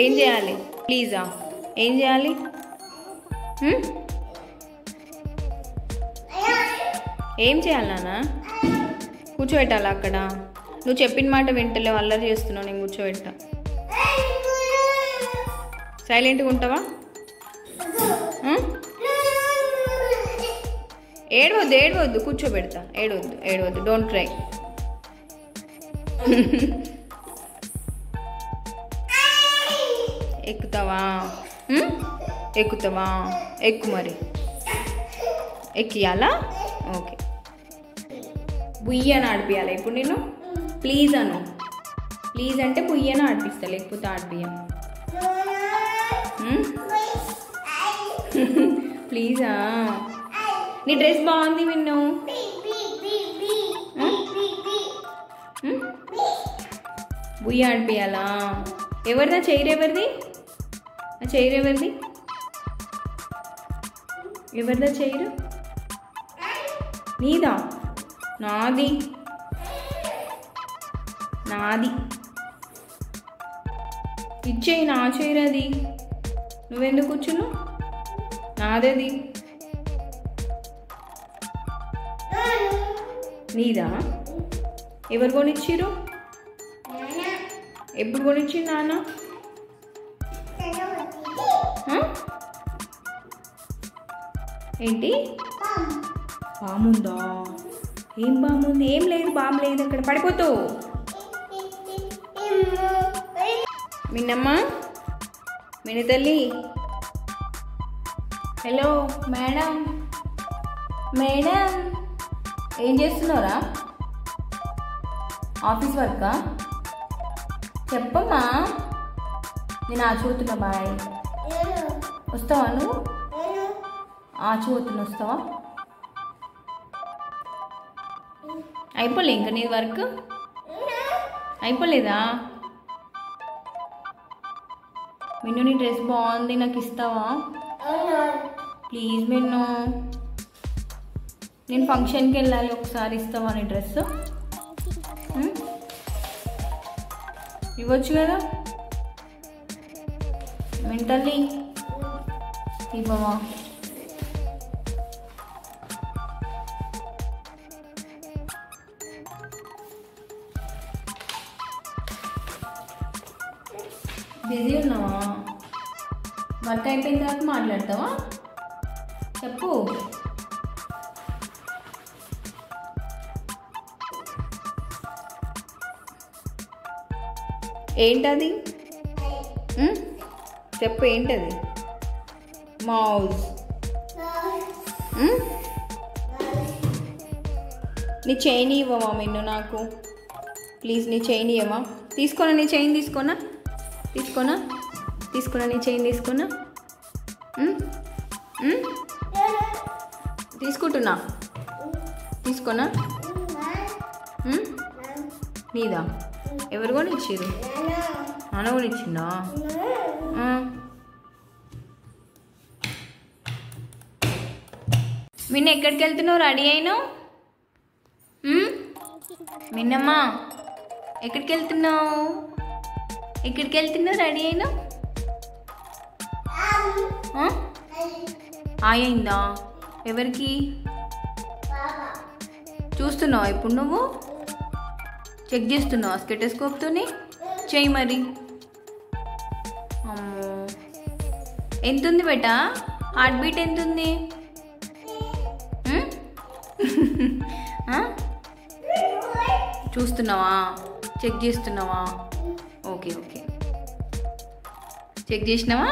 ఏం చేయాలి ప్లీజా? ఏం చేయాలి? ఏం చేయాలి నాన్న? కూర్చోబెట్టాలా అక్కడ? నువ్వు చెప్పిన మాట వింటలేవు, అల్లరి చేస్తున్నావు. నేను కూర్చోబెట్టా. సైలెంట్గా ఉంటావా? ఏడవద్దు ఏడవద్దు, కూర్చోబెడతా. ఏడవద్దు ఏడవద్దు, డోంట్ క్రై. ఎక్కుతావా? ఎక్కుతావా? ఎక్కు మరి. ఎక్కియాలా? ఓకే. బుయ్యని ఆడిపియాలా ఇప్పుడు నేను? Please Anu. ప్లీజ్ అంటే బుయ్యని ఆడిపిస్తా, లేకపోతే ఆడిపియా. ప్లీజా? నీ డ్రెస్ బాగుంది విన్ను. బుయ్య ఆడిపియాలా? ఎవరిదా చైర్? ఎవరిది ఆ చైర్? ఎవరిది? ఎవరిదా చైర్? నీదా? నాది. నాది ఇచ్చేయి. నా చైర్ అది. నువ్వెందుకు కూర్చున్నావు? నాదది. నీదా? ఎవరు కొనిచ్చిరు? ఎప్పుడు కొనిచ్చి నాన్న? ఏంటి? బాముందా? ఏం బాముంది? ఏం లేదు, బాము లేదు అక్కడ. పడిపోతావు. మిన్నమ్మ, మిని తల్లి. Hello madam. మేడం ఏం చేస్తున్నారా? ఆఫీస్ వర్కా? చెప్పమ్మా. నేను ఆచిపోతున్నా. బాయ్. వస్తావా నువ్వు? ఆచిపోతున్నా, వస్తావా? అయిపోలే ఇంకా నీ వర్క్? అయిపోలేదా? మిన్ను నీ డ్రెస్ బాగుంది, నాకు ఇస్తావా? ప్లీజ్ మిన్ను, నేను ఫంక్షన్కి వెళ్ళాలి, ఒకసారి ఇస్తావా నీ డ్రెస్? ఇవ్వచ్చు కదా మెంటల్లీ. ఇవ్వవా? బిజీ ఉన్నావా? వర్క్ అయిపోయిన తర్వాత మాట్లాడతావా? చెప్పు. ఏంటది? చెప్పు ఏంటది? మౌజ్. నీ చైన్ ఇవ్వవా మిన్ను నాకు? ప్లీజ్ నీ చైన్ ఇవ్వవా? తీసుకోనా? నీ చైన్ తీసుకోనా? తీసుకోనా? తీసుకోనా? నీ చైన్ తీసుకోనా? తీసుకుంటున్నా. తీసుకోనా? నీదా? ఎవరు కొని ఇచ్చిర్రు? నాన్న కొని ఇచ్చిందా? మిన్న ఎక్కడికి వెళ్తున్నావు? రెడీ అయినావు? మిన్నమ్మా ఎక్కడికి వెళ్తున్నావు? ఎక్కడికి వెళ్తున్నావు? రెడీ అయినావు? అయిందా? ఎవరికి చూస్తున్నావా ఇప్పుడు? నువ్వు చెక్ చేస్తున్నావా స్టెటోస్కోప్తోని? చెయ్యి మరి. అమ్మో, ఎంతుంది బేటా? హార్ట్ బీట్ ఎంతుంది? చూస్తున్నావా? చెక్ చేస్తున్నావా? ఓకే ఓకే, చెక్ చేసినావా?